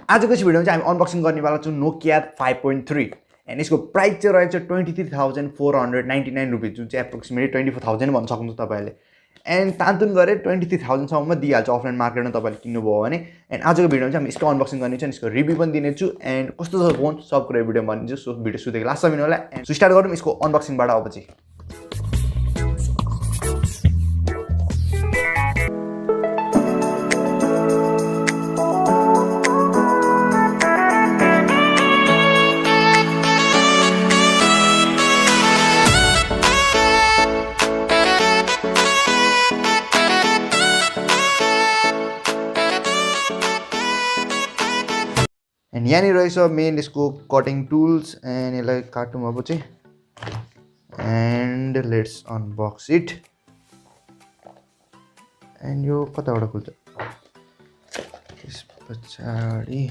आजको यस भिडियोमा चाहिँ हामी अनबक्सिङ गर्नेवाला छौँ Nokia 5.3 एन्ड यसको प्राइस चाहिँ रहेको छ 23,499 रुपिस, जुन चाहिँ एप्रोक्सिमेटली 24,000 भन्न सक्नुहुन्छ तपाईँहरूले। एन्ड तानतुन गरेर 23,000 सम्ममा दिइहाल्छ अफलाइन मार्केटमा तपाईँले किन्नुभयो भने। एन्ड आजको भिडियोमा चाहिँ हामी यसको अनबक्सिङ गर्नेछौँ, यसको रिभ्यू पनि दिनेछु एन्ड कस्तो छ फोन सब कुरा भिडियोमा भनिदिन्छु। सो भिडियो सुरुदेखि लास्टसम्म हेर्नु होला। एन्ड स्टार्ट गरौँ यसको अनबक्सिङबाट अब चाहिँ। एन्ड यहाँनिर रहेछ मेन यसको कटिङ टुल्स एन्ड यसलाई काटौँ अब चाहिँ। And let's unbox it. And यो कताबाट खुल्छ त्यस पछाडि।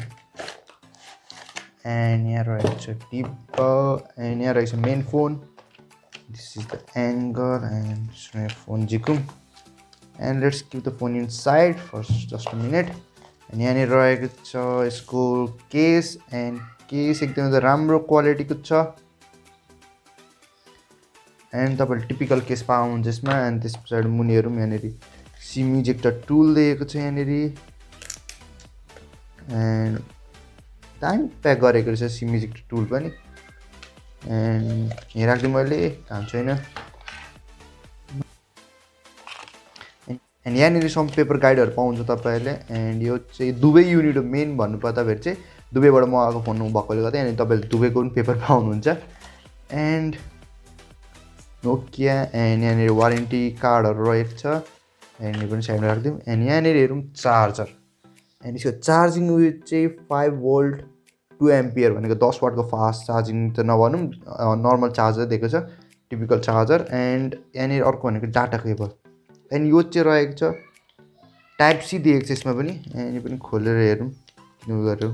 एन्ड यहाँ रहेछ टिप एन्ड यहाँ रहेछ main phone. This is the angle and phone झिकौँ। And let's keep the phone in side for just a minute. And यहाँनिर रहेको छ यसको केस एन्ड केस एकदमै राम्रो क्वालिटीको छ। एन्ड तपाईँले टिपिकल केस पाउनुहुन्छ यसमा। एन्ड त्यस पछाडि मुनिहरू पनि यहाँनिर सिम इजेक्टर टुल दिएको छ यहाँनिर। एन्ड दामी प्याक गरेको रहेछ सिम इजेक्टर टुल पनि। एन्ड यहाँ राख्दिउँ मैले, काम छैन। एन्ड यहाँनिर सम पेपर गाइडहरू पाउँछ तपाईँहरूले। एन्ड यो चाहिँ दुबई युनिट हो मेन भन्नुपर्दाखेरि चाहिँ दुबईबाट मगाएको फोन भएकोले गर्दा यहाँनिर तपाईँले दुबईको पनि पेपर पाउनुहुन्छ। एन्ड नोकिया एन्ड यहाँनिर वारेन्टी कार्डहरू रहेको छ। एन्ड यो पनि साइडमा राखिदिउँ। एन्ड यहाँनिर हेरौँ चार्जर। एन्ड यसको चार्जिङ उयो चाहिँ 5 भोल्ट 2 एम्पियर भनेको 10 वाटको फास्ट चार्जिङ त नभनौँ, नर्मल चार्जर दिएको छ, टिपिकल चार्जर। एन्ड यहाँनिर अर्को भनेको डाटा केबल। एन्ड यो चाहिँ रहेको छ टाइप सी दिएको छ यसमा पनि। एन्ड यो पनि खोलेर हेरौँ किन गऱ्यो।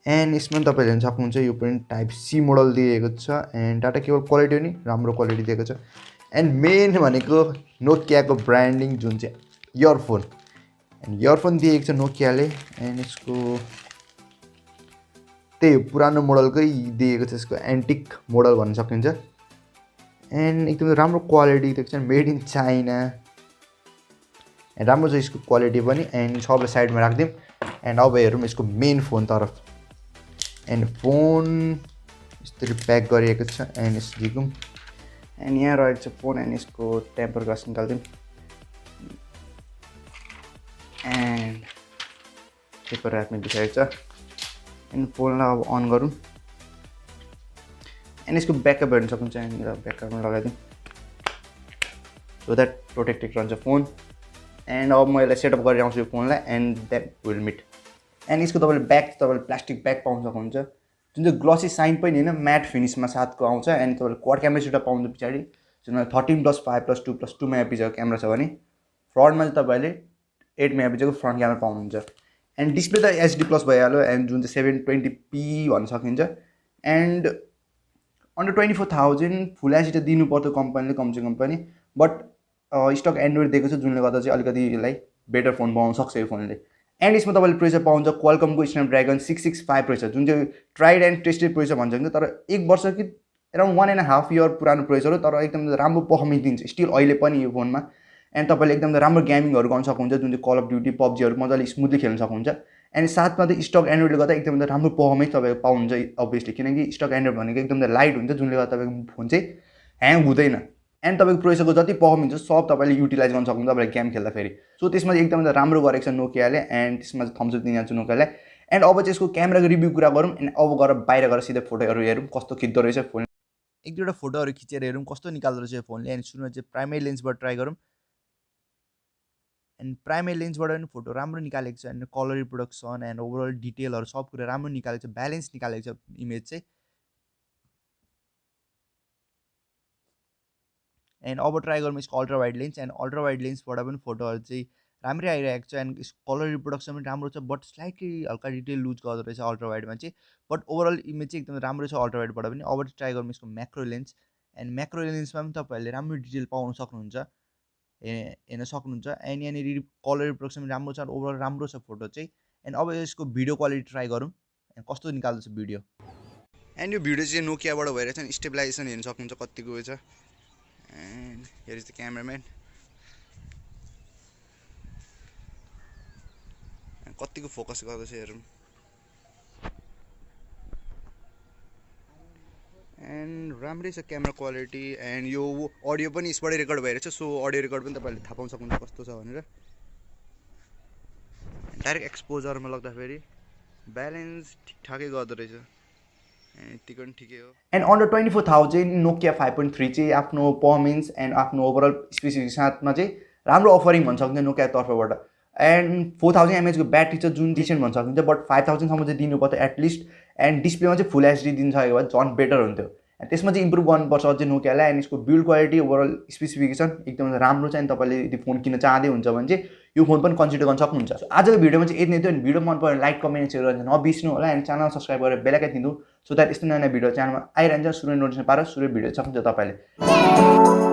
एन्ड यसमा तपाईँले हेर्न सक्नुहुन्छ यो पनि टाइप सी मोडल दिएको छ। एन्ड डाटा केबल क्वालिटी पनि राम्रो क्वालिटी दिएको छ। एन्ड मेन भनेको नोकियाको ब्रान्डिङ जुन चाहिँ इयरफोन। एन्ड इयरफोन दिएको छ नोकियाले। एन्ड यसको त्यही पुरानो मोडलकै दिएको छ, यसको एन्टिक मोडल भन्न सकिन्छ। एन्ड एकदमै राम्रो क्वालिटी दिएको छ, मेड इन चाइना। एन्ड राम्रो छ यसको क्वालिटी पनि। एन्ड सबलाई साइडमा राखिदिउँ। एन्ड अब हेरौँ यसको मेन फोन तर्फ। एन्ड फोन यसरी प्याक गरिएको छ। एन्ड यसो झिकौँ। एन्ड यहाँ रहेको छ फोन। एन्ड यसको टेम्पर ग्लास निकालिदिउँ। एन्ड पेपर राख्ने बिसाएको छ। एन्ड फोनलाई अब अन गरौँ। एन्ड यसको ब्याकअप हेर्न सक्नुहुन्छ। यहाँनिर ब्याकअपमा लगाइदिउँ सो द्याट प्रोटेक्टेड रहन्छ फोन। एन्ड अब म यसलाई सेटअप गरेर आउँछु यो फोनलाई। And that will meet. And यसको तपाईँले ब्याग तपाईँले प्लास्टिक ब्याग पाउन सक्नुहुन्छ, जुन चाहिँ ग्लसी साइन पनि होइन, म्याट फिनिसमा साथको आउँछ। एन्ड तपाईँले क्वाड क्यामेरा सेटअप पाउनुहुन्छ पछाडि, जुन 13+5+2+2 मेगापिक्सलको क्यामेरा छ भने फ्रन्टमा चाहिँ तपाईँले 8 मेगापिक्सलको फ्रन्ट क्यामेरा पाउनुहुन्छ। एन्ड डिस्प्ले त HD+ भइहाल्यो। एन्ड जुन चाहिँ 720p भन्न सकिन्छ। एन्ड अन्डर 24,000 फुल एचडी त दिनु पर्थ्यो कम्पनीले कमसेकम पनि, बट स्टक एन्ड्रोइड दिएको छ जुनले गर्दा चाहिँ अलिकति यसलाई बेटर फोन बनाउन सक्छ यो फोनले। एन्ड यसमा तपाईँले प्रोसेसर पाउँछ क्वालकमको स्न्यापड्रागन 665 प्रोसेसर, जुन चाहिँ ट्राइड एन्ड टेस्टेड प्रोसेसर भन्छ नि। तर 1 वर्ष कि अराउन्ड 1.5 इयर पुरानो प्रोसेसर हो, तर एकदम राम्रो पर्फर्मेन्स दिन्छ स्टिल अहिले पनि यो फोनमा। एन्ड तपाईँले एकदम राम्रो गेमिङहरू गर्न सक्नुहुन्छ, जुन चाहिँ कल अफ ड्युटी पब्जीहरू मजाले स्मुथली खेल्न सक्नुहुन्छ। एन्ड साथमा चाहिँ स्टक एन्ड्रोइडले गर्दा एकदम राम्रो पर्फर्मेन्स तपाईँको पाउनुहुन्छ अभियसली, किनकि स्टक एन्ड्रोइड भनेको एकदम लाइट हुन्छ, जुनले गर्दा तपाईँको फोन चाहिँ ह्याङ हुँदैन। एन्ड तपाईँको प्रोसेसरको जति पर्फर्मेन्स छ सब तपाईँले युटिलाइज गर्न सक्नुहुन्छ तपाईँले गेम खेल्दाखेरि। सो त्यसमा चाहिँ एकदम राम्रो गरेको छ नोकियाले। एन्ड त्यसमा चाहिँ थम्स अप दिइहाल्छु नोकियालाई। एन्ड अब चाहिँ यसको क्यामेराको रिभ्यू कुरा गरौँ। एन्ड अब गएर बाहिर गएर सिधै फोटोहरू हेरौँ कस्तो खिच्दो रहेछ फोन। एक दुईवटा फोटोहरू खिचेर हेरौँ कस्तो निकाल्दो रहेछ फोनले। एन्ड सुरुमा चाहिँ प्राइमेरी लेन्सबाट ट्राई गरौँ। एन्ड प्राइमेरी लेन्सबाट पनि फोटो राम्रो निकालेको छ। And colour reproduction and overall डिटेलहरू सब कुरा राम्रो निकालेको छ, ब्यालेन्स निकालेको छ इमेज चाहिँ। एन्ड अब ट्राई गरौँ यसको ultra wide lens. And ultra wide लेन्सबाट पनि फोटोहरू चाहिँ राम्रै आइरहेको छ। एन्ड यसको कलर रिप्रोडक्सन पनि राम्रो छ, बट स्लाइटली हल्का डिटेल लुज गर्दो रहेछ अल्ट्रा वाइडमा चाहिँ। बट ओभरअल इमेज चाहिँ एकदम राम्रो छ अल्ट्रा वाइडबाट पनि। अब ट्राई गरौँ यसको म्याक्रो लेन्स। एन्ड म्याक्रो लेन्समा पनि तपाईँहरूले राम्रो डिटेल पाउन सक्नुहुन्छ, हेर्न सक्नुहुन्छ। एन्ड यहाँनिर कलर रिप्रोडक्सन पनि राम्रो छ, ओभरअल राम्रो छ फोटो चाहिँ। एन्ड अब यसको भिडियो क्वालिटी ट्राई गरौँ कस्तो निकाल्दैछ भिडियो। एन्ड यो भिडियो चाहिँ नोकियाबाट भइरहेछ नि, स्टेबलाइजेसन हेर्न सक्नुहुन्छ कतिको छ। And here is the cameraman, कतिको फोकस गर्दैछ हेरौँ। एन्ड राम्रै छ क्यामेरा क्वालिटी एन्ड यो अडियो पनि यसबाटै रेकर्ड भइरहेछ, सो अडियो रेकर्ड पनि तपाईँहरूले थाहा पाउन सक्नुहुन्छ कस्तो छ भनेर। डाइरेक्ट एक्सपोजरमा लाग्दाखेरि ब्यालेन्स ठिकठाकै गर्दो रहेछ, यतिको पनि ठिकै हो। एन्ड अन्डर 24,000 नोकिया 5.3 चाहिँ आफ्नो पर्फर्मेन्स एन्ड आफ्नो ओभरअल स्पेसिफिकेसनमा चाहिँ राम्रो अफरिङ भन्न सकिन्छ नोकियाको तर्फबाट। एन्ड 4000 mAh को ब्याट्री छ जुन डिसेन्ट भन्न सकिन्छ, बट 5000सम्म चाहिँ दिनुपर्छ एटलिस्ट। एन्ड डिस्प्लेमा चाहिँ फुल एचडी दिन सकेको भए झन् बेटर हुन्थ्यो। एन्ड त्यसमा चाहिँ इम्प्रुभ गर्नुपर्छ अझै नोकियालाई। एन्ड यसको बिल्ड क्वालिटी ओभरअल स्पेसिफिकेसन एकदम राम्रो छ। अनि तपाईँले यदि फोन किन्न चाहँदै हुन्छ भने चाहिँ यो फोन पनि कन्सिडर गर्न सक्नुहुन्छ। सो आजको भिडियोमा चाहिँ यति नै थियो। भिडियो मन पऱ्यो लाइक कमेन्ट सेयर गर्न नबिर्स्नु होला। एन्ड च्यानल सब्सक्राइब गरेर बेल आइकन थिच्नु, सो द्याट यस्तो नयाँ भिडियो च्यानलमा आइरहन्छ। सुरु नोटिफिकेसन पाएर सुरु भिडियो सक्नुहुन्छ तपाईँले।